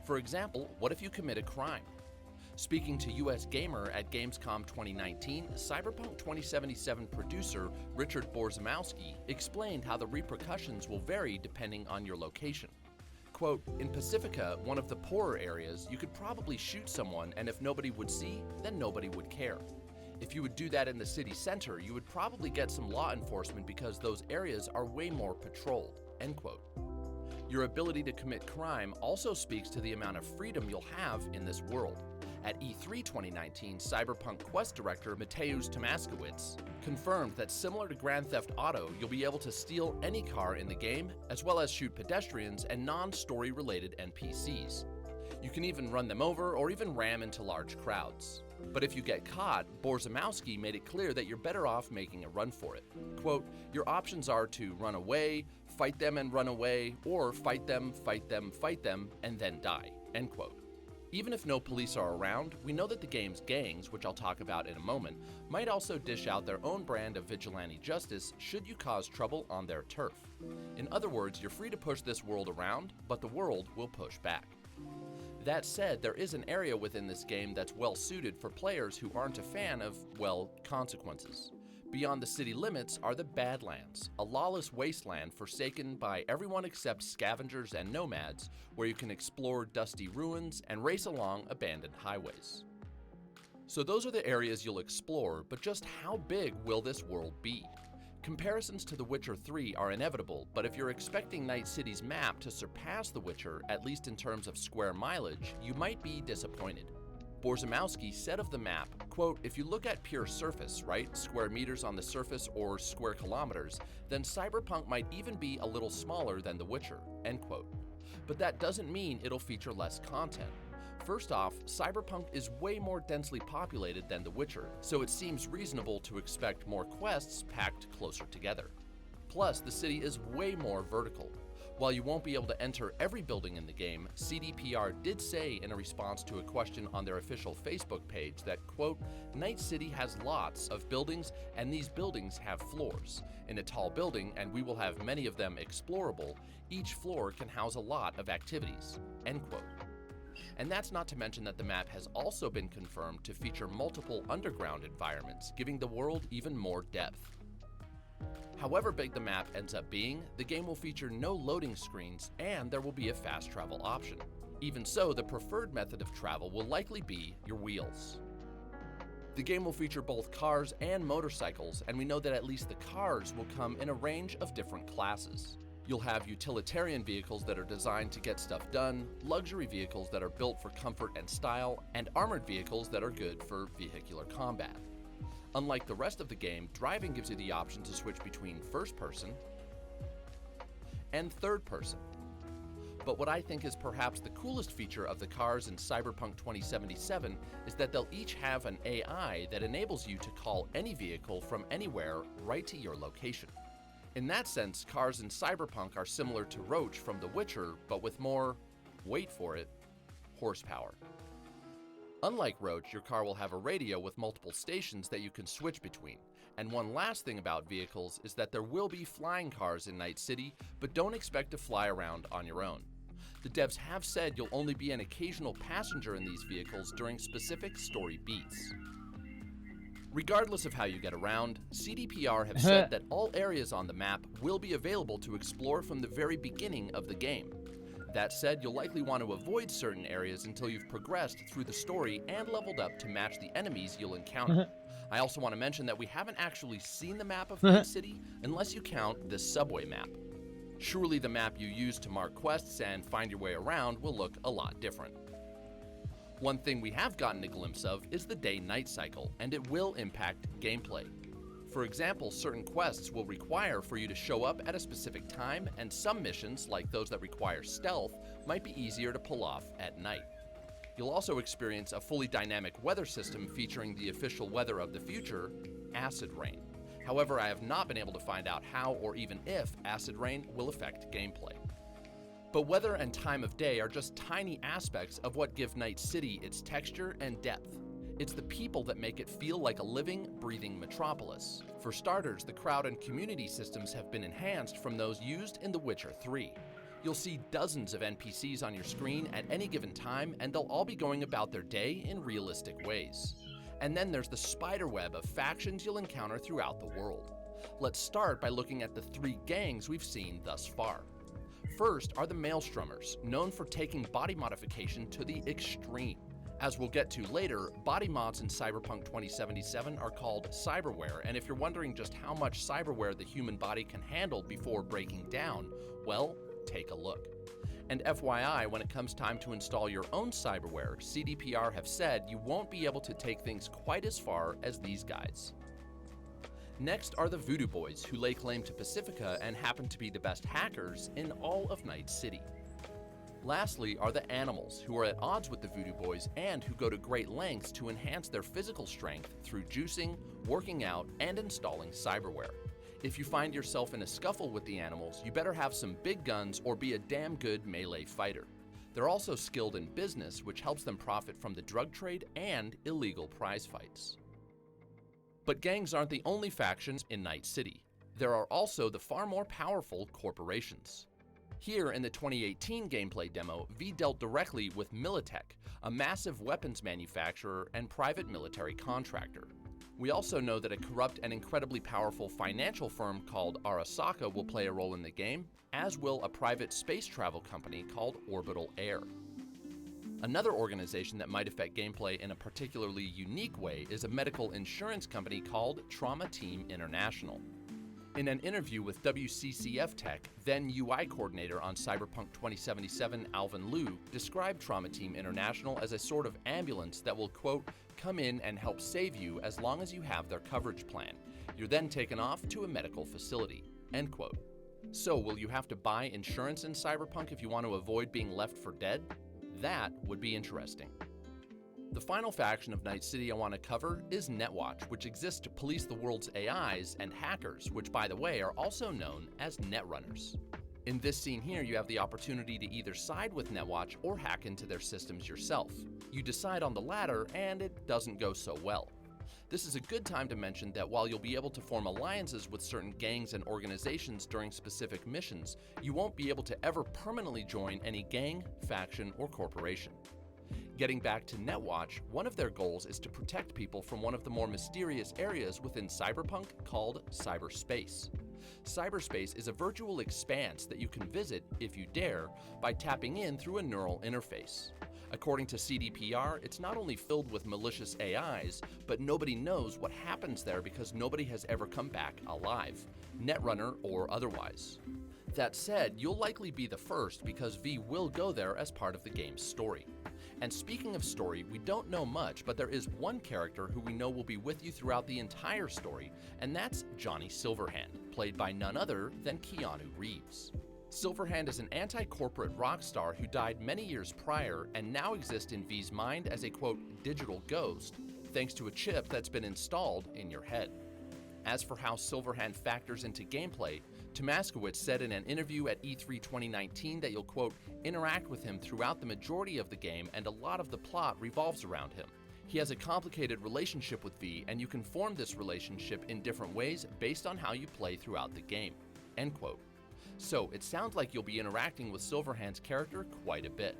For example, what if you commit a crime? Speaking to US Gamer at Gamescom 2019, Cyberpunk 2077 producer Richard Borzymowski explained how the repercussions will vary depending on your location. Quote, "In Pacifica, one of the poorer areas, you could probably shoot someone, and if nobody would see, then nobody would care. If you would do that in the city center, you would probably get some law enforcement because those areas are way more patrolled." End quote. Your ability to commit crime also speaks to the amount of freedom you'll have in this world. At E3 2019, Cyberpunk Quest director Mateusz Tomaszkiewicz confirmed that similar to Grand Theft Auto, you'll be able to steal any car in the game, as well as shoot pedestrians and non-story related NPCs. You can even run them over or even ram into large crowds. But if you get caught, Borzymowski made it clear that you're better off making a run for it. Quote, "Your options are to run away, fight them and run away, or fight them, and then die." End quote. Even if no police are around, we know that the game's gangs, which I'll talk about in a moment, might also dish out their own brand of vigilante justice should you cause trouble on their turf. In other words, you're free to push this world around, but the world will push back. That said, there is an area within this game that's well suited for players who aren't a fan of, well, consequences. Beyond the city limits are the Badlands, a lawless wasteland forsaken by everyone except scavengers and nomads, where you can explore dusty ruins and race along abandoned highways. So those are the areas you'll explore, but just how big will this world be? Comparisons to The Witcher 3 are inevitable, but if you're expecting Night City's map to surpass The Witcher, at least in terms of square mileage, you might be disappointed. Borzymowski said of the map, quote, "If you look at pure surface, right, square meters on the surface or square kilometers, then Cyberpunk might even be a little smaller than The Witcher," end quote. But that doesn't mean it'll feature less content. First off, Cyberpunk is way more densely populated than The Witcher, so it seems reasonable to expect more quests packed closer together. Plus, the city is way more vertical. While you won't be able to enter every building in the game, CDPR did say in a response to a question on their official Facebook page that, quote, "Night City has lots of buildings, and these buildings have floors. In a tall building, and we will have many of them explorable, each floor can house a lot of activities," end quote. And that's not to mention that the map has also been confirmed to feature multiple underground environments, giving the world even more depth. However big the map ends up being, the game will feature no loading screens and there will be a fast travel option. Even so, the preferred method of travel will likely be your wheels. The game will feature both cars and motorcycles, and we know that at least the cars will come in a range of different classes. You'll have utilitarian vehicles that are designed to get stuff done, luxury vehicles that are built for comfort and style, and armored vehicles that are good for vehicular combat. Unlike the rest of the game, driving gives you the option to switch between first person and third person. But what I think is perhaps the coolest feature of the cars in Cyberpunk 2077 is that they'll each have an AI that enables you to call any vehicle from anywhere right to your location. In that sense, cars in Cyberpunk are similar to Roach from The Witcher, but with more, wait for it, horsepower. Unlike Roach, your car will have a radio with multiple stations that you can switch between. And one last thing about vehicles is that there will be flying cars in Night City, but don't expect to fly around on your own. The devs have said you'll only be an occasional passenger in these vehicles during specific story beats. Regardless of how you get around, CDPR have said that all areas on the map will be available to explore from the very beginning of the game. That said, you'll likely want to avoid certain areas until you've progressed through the story and leveled up to match the enemies you'll encounter. I also want to mention that we haven't actually seen the map of Night City unless you count this subway map. Surely the map you use to mark quests and find your way around will look a lot different. One thing we have gotten a glimpse of is the day-night cycle, and it will impact gameplay. For example, certain quests will require for you to show up at a specific time, and some missions, like those that require stealth, might be easier to pull off at night. You'll also experience a fully dynamic weather system featuring the official weather of the future, acid rain. However, I have not been able to find out how or even if acid rain will affect gameplay. But weather and time of day are just tiny aspects of what give Night City its texture and depth. It's the people that make it feel like a living, breathing metropolis. For starters, the crowd and community systems have been enhanced from those used in The Witcher 3. You'll see dozens of NPCs on your screen at any given time, and they'll all be going about their day in realistic ways. And then there's the spiderweb of factions you'll encounter throughout the world. Let's start by looking at the 3 gangs we've seen thus far. First are the male Strummers, known for taking body modification to the extreme. As we'll get to later, body mods in Cyberpunk 2077 are called cyberware, and if you're wondering just how much cyberware the human body can handle before breaking down, well, take a look. And FYI, when it comes time to install your own cyberware, CDPR have said you won't be able to take things quite as far as these guys. Next are the Voodoo Boys, who lay claim to Pacifica and happen to be the best hackers in all of Night City. Lastly are the Animals, who are at odds with the Voodoo Boys and who go to great lengths to enhance their physical strength through juicing, working out, and installing cyberware. If you find yourself in a scuffle with the Animals, you better have some big guns or be a damn good melee fighter. They're also skilled in business, which helps them profit from the drug trade and illegal prize fights. But gangs aren't the only factions in Night City. There are also the far more powerful corporations. Here in the 2018 gameplay demo, V dealt directly with Militech, a massive weapons manufacturer and private military contractor. We also know that a corrupt and incredibly powerful financial firm called Arasaka will play a role in the game, as will a private space travel company called Orbital Air. Another organization that might affect gameplay in a particularly unique way is a medical insurance company called Trauma Team International. In an interview with WCCF Tech, then UI coordinator on Cyberpunk 2077 Alvin Liu described Trauma Team International as a sort of ambulance that will, quote, come in and help save you as long as you have their coverage plan. You're then taken off to a medical facility, end quote. So will you have to buy insurance in Cyberpunk if you want to avoid being left for dead? That would be interesting. The final faction of Night City I want to cover is Netwatch, which exists to police the world's AIs, and hackers, which by the way are also known as Netrunners. In this scene here, you have the opportunity to either side with Netwatch or hack into their systems yourself. You decide on the latter, and it doesn't go so well. This is a good time to mention that while you'll be able to form alliances with certain gangs and organizations during specific missions, you won't be able to ever permanently join any gang, faction, or corporation. Getting back to Netwatch, one of their goals is to protect people from one of the more mysterious areas within Cyberpunk called cyberspace. Cyberspace is a virtual expanse that you can visit, if you dare, by tapping in through a neural interface. According to CDPR, it's not only filled with malicious AIs, but nobody knows what happens there because nobody has ever come back alive, Netrunner or otherwise. That said, you'll likely be the first because V will go there as part of the game's story. And speaking of story, we don't know much, but there is one character who we know will be with you throughout the entire story, and that's Johnny Silverhand, played by none other than Keanu Reeves. Silverhand is an anti-corporate rock star who died many years prior and now exists in V's mind as a, quote, digital ghost, thanks to a chip that's been installed in your head. As for how Silverhand factors into gameplay, Tomaskowitz said in an interview at E3 2019 that you'll, quote, interact with him throughout the majority of the game and a lot of the plot revolves around him. He has a complicated relationship with V, and you can form this relationship in different ways based on how you play throughout the game, end quote. So it sounds like you'll be interacting with Silverhand's character quite a bit.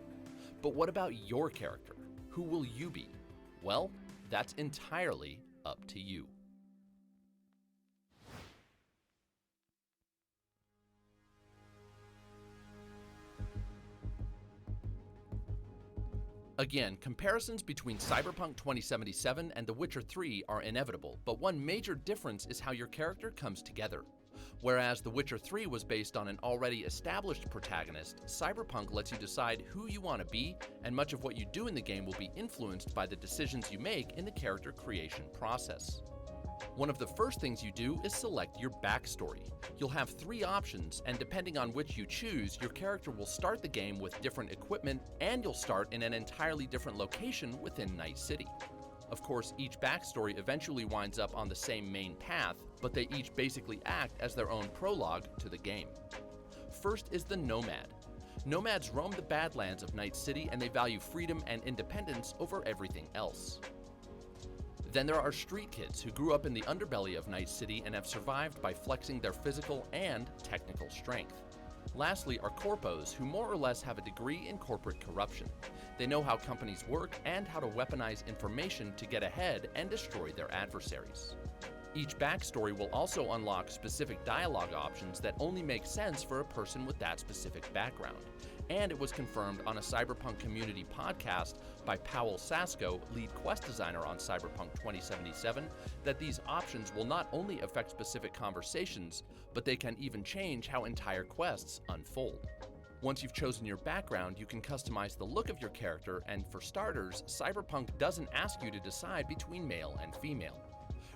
But what about your character? Who will you be? Well, that's entirely up to you. Again, comparisons between Cyberpunk 2077 and The Witcher 3 are inevitable, but one major difference is how your character comes together. Whereas The Witcher 3 was based on an already established protagonist, Cyberpunk lets you decide who you want to be, and much of what you do in the game will be influenced by the decisions you make in the character creation process. One of the first things you do is select your backstory. You'll have 3 options, and depending on which you choose, your character will start the game with different equipment, and you'll start in an entirely different location within Night City. Of course, each backstory eventually winds up on the same main path, but they each basically act as their own prologue to the game. First is the Nomad. Nomads roam the Badlands of Night City, and they value freedom and independence over everything else. Then there are street kids who grew up in the underbelly of Night City and have survived by flexing their physical and technical strength. Lastly are corpos, who more or less have a degree in corporate corruption. They know how companies work and how to weaponize information to get ahead and destroy their adversaries. Each backstory will also unlock specific dialogue options that only make sense for a person with that specific background. And it was confirmed on a CyberPunk community podcast by Powell Sasko, lead quest designer on CyberPunk 2077, that these options will not only affect specific conversations, but they can even change how entire quests unfold. Once you've chosen your background, you can customize the look of your character, and for starters, CyberPunk doesn't ask you to decide between male and female.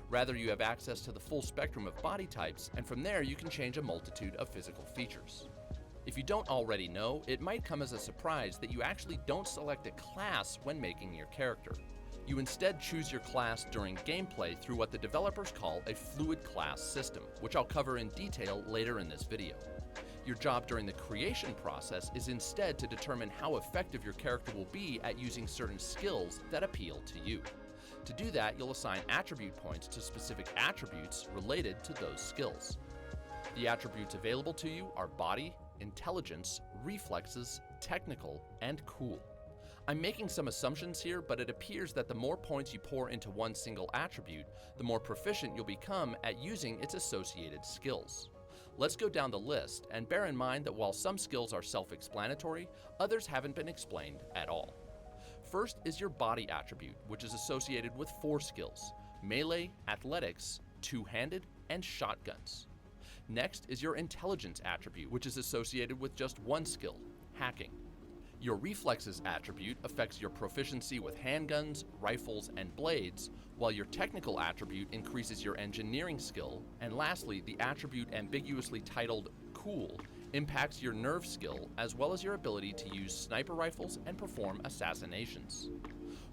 Rather, you have access to the full spectrum of body types, and from there you can change a multitude of physical features. If you don't already know, it might come as a surprise that you actually don't select a class when making your character. You instead choose your class during gameplay through what the developers call a fluid class system, which I'll cover in detail later in this video. Your job during the creation process is instead to determine how effective your character will be at using certain skills that appeal to you. To do that, you'll assign attribute points to specific attributes related to those skills. The attributes available to you are body, intelligence, reflexes, technical, and cool. I'm making some assumptions here, but it appears that the more points you pour into one single attribute, the more proficient you'll become at using its associated skills. Let's go down the list, and bear in mind that while some skills are self-explanatory, others haven't been explained at all. First is your body attribute, which is associated with 4 skills: melee, athletics, two-handed, and shotguns. Next is your intelligence attribute, which is associated with just 1 skill: hacking. Your reflexes attribute affects your proficiency with handguns, rifles, and blades, while your technical attribute increases your engineering skill. And lastly, the attribute ambiguously titled cool impacts your nerve skill, as well as your ability to use sniper rifles and perform assassinations.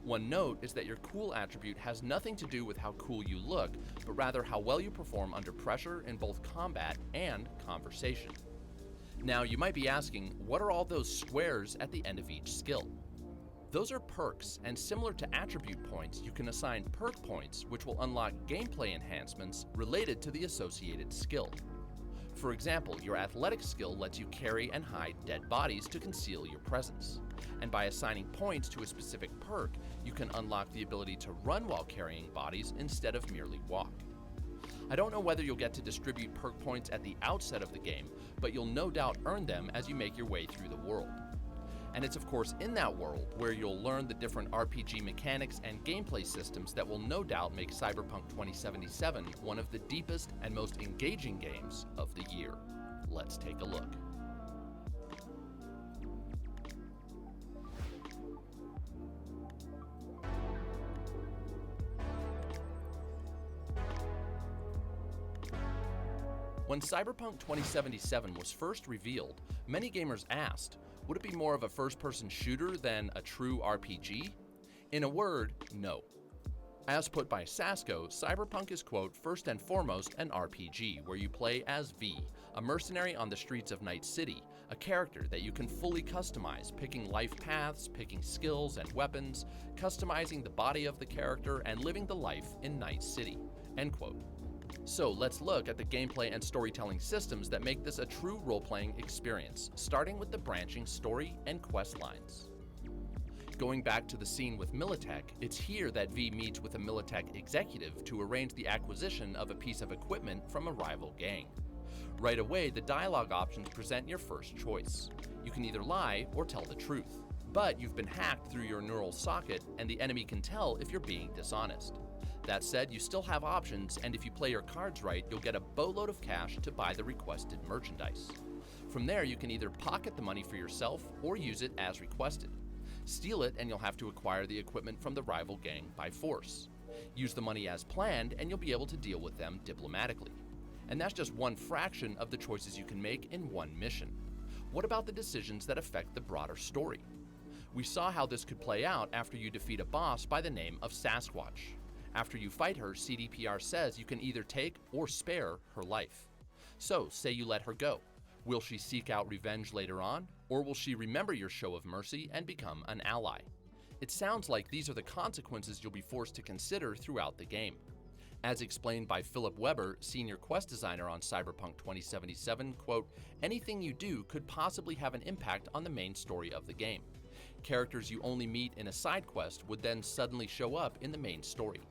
One note is that your cool attribute has nothing to do with how cool you look, but rather how well you perform under pressure in both combat and conversation. Now you might be asking, what are all those squares at the end of each skill? Those are perks, and similar to attribute points, you can assign perk points which will unlock gameplay enhancements related to the associated skill. For example, your athletic skill lets you carry and hide dead bodies to conceal your presence. And by assigning points to a specific perk, you can unlock the ability to run while carrying bodies instead of merely walk. I don't know whether you'll get to distribute perk points at the outset of the game, but you'll no doubt earn them as you make your way through the world. And it's of course in that world where you'll learn the different RPG mechanics and gameplay systems that will no doubt make Cyberpunk 2077 one of the deepest and most engaging games of the year. Let's take a look. When Cyberpunk 2077 was first revealed, many gamers asked, would it be more of a first-person shooter than a true RPG? In a word, no. As put by Sasko, Cyberpunk is, quote, first and foremost an RPG where you play as V, a mercenary on the streets of Night City, a character that you can fully customize, picking life paths, picking skills and weapons, customizing the body of the character, and living the life in Night City, end quote. So let's look at the gameplay and storytelling systems that make this a true role-playing experience, starting with the branching story and quest lines. Going back to the scene with Militech, it's here that V meets with a Militech executive to arrange the acquisition of a piece of equipment from a rival gang. Right away, the dialogue options present your first choice. You can either lie or tell the truth, but you've been hacked through your neural socket and the enemy can tell if you're being dishonest. That said, you still have options, and if you play your cards right, you'll get a boatload of cash to buy the requested merchandise. From there, you can either pocket the money for yourself or use it as requested. Steal it and you'll have to acquire the equipment from the rival gang by force. Use the money as planned and you'll be able to deal with them diplomatically. And that's just one fraction of the choices you can make in one mission. What about the decisions that affect the broader story? We saw how this could play out after you defeat a boss by the name of Sasquatch. After you fight her, CDPR says you can either take or spare her life. So, say you let her go. Will she seek out revenge later on, or will she remember your show of mercy and become an ally? It sounds like these are the consequences you'll be forced to consider throughout the game. As explained by Philip Weber, senior quest designer on Cyberpunk 2077, quote, "Anything you do could possibly have an impact on the main story of the game. Characters you only meet in a side quest would then suddenly show up in the main story.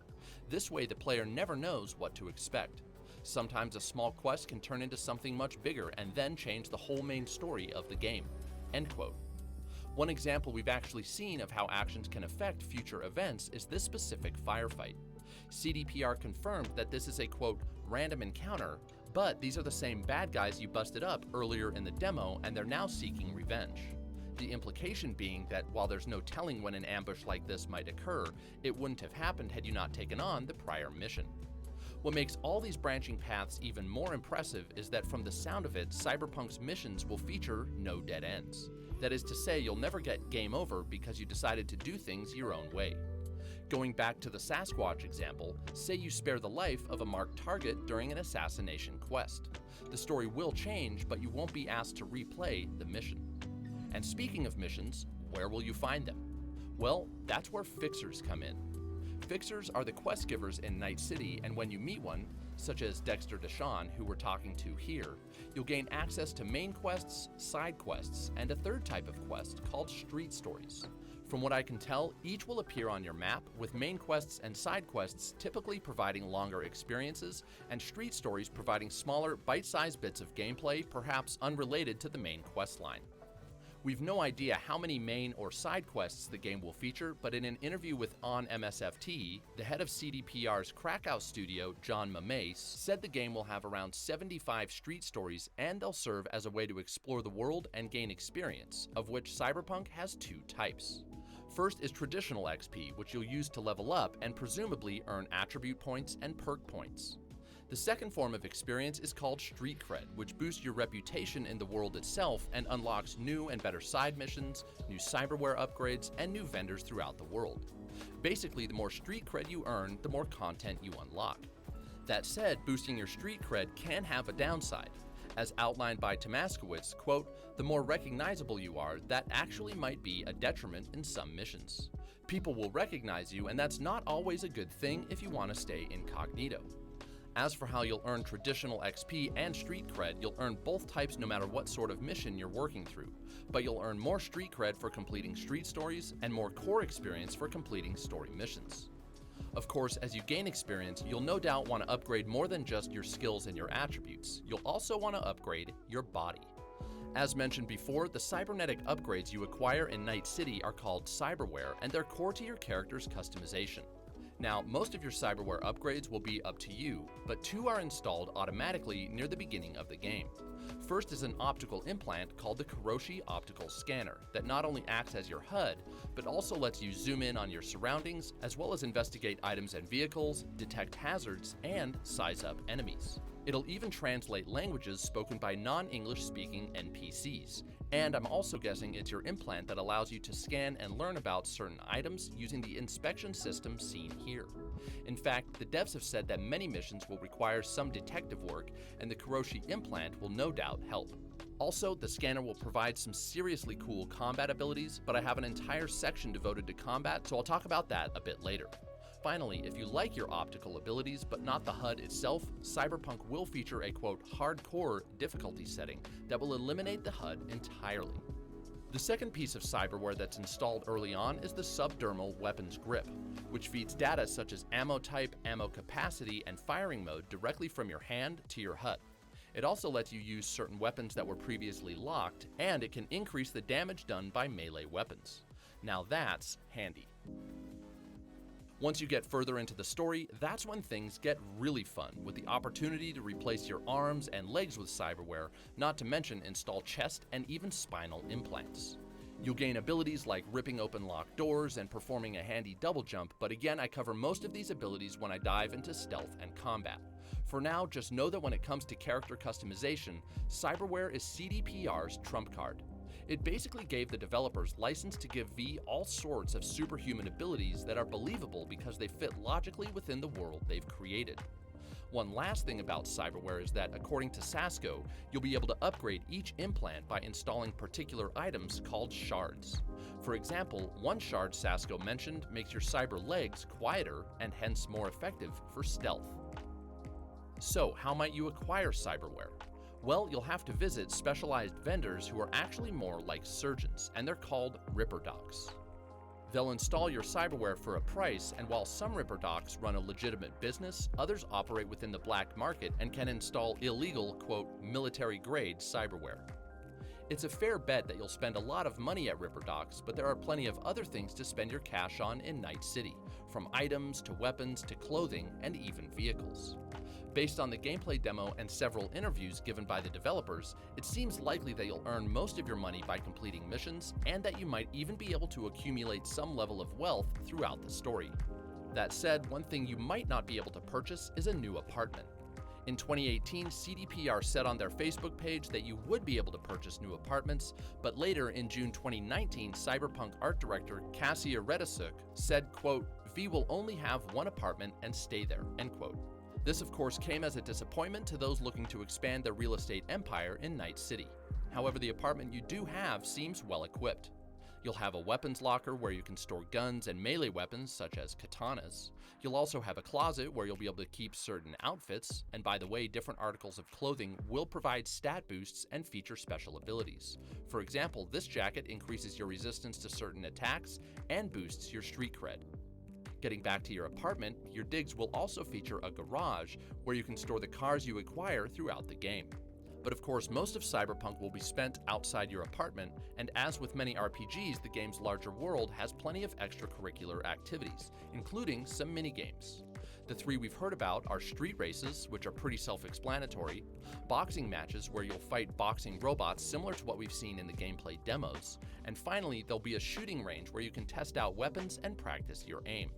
This way the player never knows what to expect. Sometimes a small quest can turn into something much bigger and then change the whole main story of the game." End quote. One example we've actually seen of how actions can affect future events is this specific firefight. CDPR confirmed that this is a, quote, "random encounter," but these are the same bad guys you busted up earlier in the demo and they're now seeking revenge. The implication being that while there's no telling when an ambush like this might occur, it wouldn't have happened had you not taken on the prior mission. What makes all these branching paths even more impressive is that from the sound of it, Cyberpunk's missions will feature no dead ends. That is to say, you'll never get game over because you decided to do things your own way. Going back to the Sasquatch example, say you spare the life of a marked target during an assassination quest. The story will change, but you won't be asked to replay the mission. And speaking of missions, where will you find them? Well, that's where fixers come in. Fixers are the quest givers in Night City, and when you meet one, such as Dexter Deshawn, who we're talking to here, you'll gain access to main quests, side quests, and a third type of quest called street stories. From what I can tell, each will appear on your map, with main quests and side quests typically providing longer experiences, and street stories providing smaller, bite-sized bits of gameplay, perhaps unrelated to the main quest line. We've no idea how many main or side quests the game will feature, but in an interview with On MSFT, the head of CDPR's Krakow studio, John Mames, said the game will have around 75 street stories and they'll serve as a way to explore the world and gain experience, of which Cyberpunk has two types. First is traditional XP, which you'll use to level up and presumably earn attribute points and perk points. The second form of experience is called Street Cred, which boosts your reputation in the world itself and unlocks new and better side missions, new cyberware upgrades, and new vendors throughout the world. Basically, the more Street Cred you earn, the more content you unlock. That said, boosting your Street Cred can have a downside. As outlined by Tomaskowitz, quote, "The more recognizable you are, that actually might be a detriment in some missions. People will recognize you, and that's not always a good thing if you want to stay incognito. As for how you'll earn traditional XP and Street Cred, you'll earn both types no matter what sort of mission you're working through, but you'll earn more Street Cred for completing street stories and more core experience for completing story missions. Of course, as you gain experience, you'll no doubt want to upgrade more than just your skills and your attributes. You'll also want to upgrade your body. As mentioned before, the cybernetic upgrades you acquire in Night City are called cyberware, and they're core to your character's customization. Now, most of your cyberware upgrades will be up to you, but two are installed automatically near the beginning of the game. First is an optical implant called the Kiroshi Optical Scanner that not only acts as your HUD, but also lets you zoom in on your surroundings, as well as investigate items and vehicles, detect hazards, and size up enemies. It'll even translate languages spoken by non-English speaking NPCs. And I'm also guessing it's your implant that allows you to scan and learn about certain items using the inspection system seen here. In fact, the devs have said that many missions will require some detective work, and the Kiroshi implant will no doubt help. Also, the scanner will provide some seriously cool combat abilities, but I have an entire section devoted to combat, so I'll talk about that a bit later. Finally, if you like your optical abilities but not the HUD itself, Cyberpunk will feature a, quote, hardcore difficulty setting that will eliminate the HUD entirely. The second piece of cyberware that's installed early on is the Subdermal weapons grip, which feeds data such as ammo type, ammo capacity, and firing mode directly from your hand to your HUD. It also lets you use certain weapons that were previously locked, and it can increase the damage done by melee weapons. Now that's handy. Once you get further into the story, that's when things get really fun, with the opportunity to replace your arms and legs with cyberware, not to mention install chest and even spinal implants. You'll gain abilities like ripping open locked doors and performing a handy double jump, but again, I cover most of these abilities when I dive into stealth and combat. For now, just know that when it comes to character customization, cyberware is CDPR's trump card. It basically gave the developers license to give V all sorts of superhuman abilities that are believable because they fit logically within the world they've created. One last thing about cyberware is that, according to Sasco, you'll be able to upgrade each implant by installing particular items called shards. For example, one shard Sasco mentioned makes your cyber legs quieter and hence more effective for stealth. So, how might you acquire cyberware? Well, you'll have to visit specialized vendors who are actually more like surgeons, and they're called Ripper Docs. They'll install your cyberware for a price, and while some Ripper Docs run a legitimate business, others operate within the black market and can install illegal, quote, military-grade cyberware. It's a fair bet that you'll spend a lot of money at Ripper Docs, but there are plenty of other things to spend your cash on in Night City, from items to weapons to clothing and even vehicles. Based on the gameplay demo and several interviews given by the developers, it seems likely that you'll earn most of your money by completing missions, and that you might even be able to accumulate some level of wealth throughout the story. That said, one thing you might not be able to purchase is a new apartment. In 2018, CDPR said on their Facebook page that you would be able to purchase new apartments, but later in June 2019, CyberPunk art director Kasia Redasuk said, quote, "V will only have one apartment and stay there," end quote. This, of course, came as a disappointment to those looking to expand their real estate empire in Night City. However, the apartment you do have seems well equipped. You'll have a weapons locker where you can store guns and melee weapons such as katanas. You'll also have a closet where you'll be able to keep certain outfits, and by the way, different articles of clothing will provide stat boosts and feature special abilities. For example, this jacket increases your resistance to certain attacks and boosts your street cred. Getting back to your apartment, your digs will also feature a garage where you can store the cars you acquire throughout the game. But of course, most of Cyberpunk will be spent outside your apartment, and as with many RPGs, the game's larger world has plenty of extracurricular activities, including some minigames. The three we've heard about are street races, which are pretty self-explanatory, boxing matches where you'll fight boxing robots similar to what we've seen in the gameplay demos, and finally, there'll be a shooting range where you can test out weapons and practice your aim.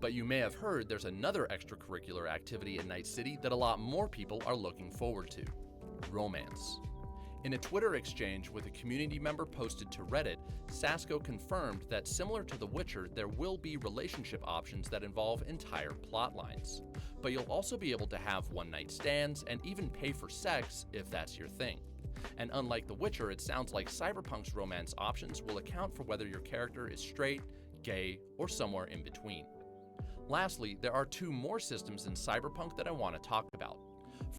But you may have heard there's another extracurricular activity in Night City that a lot more people are looking forward to: romance. In a Twitter exchange with a community member posted to Reddit, Sasco confirmed that similar to The Witcher, there will be relationship options that involve entire plot lines. But you'll also be able to have one-night stands and even pay for sex if that's your thing. And unlike The Witcher, it sounds like Cyberpunk's romance options will account for whether your character is straight, gay, or somewhere in between. Lastly, there are two more systems in Cyberpunk that I want to talk about: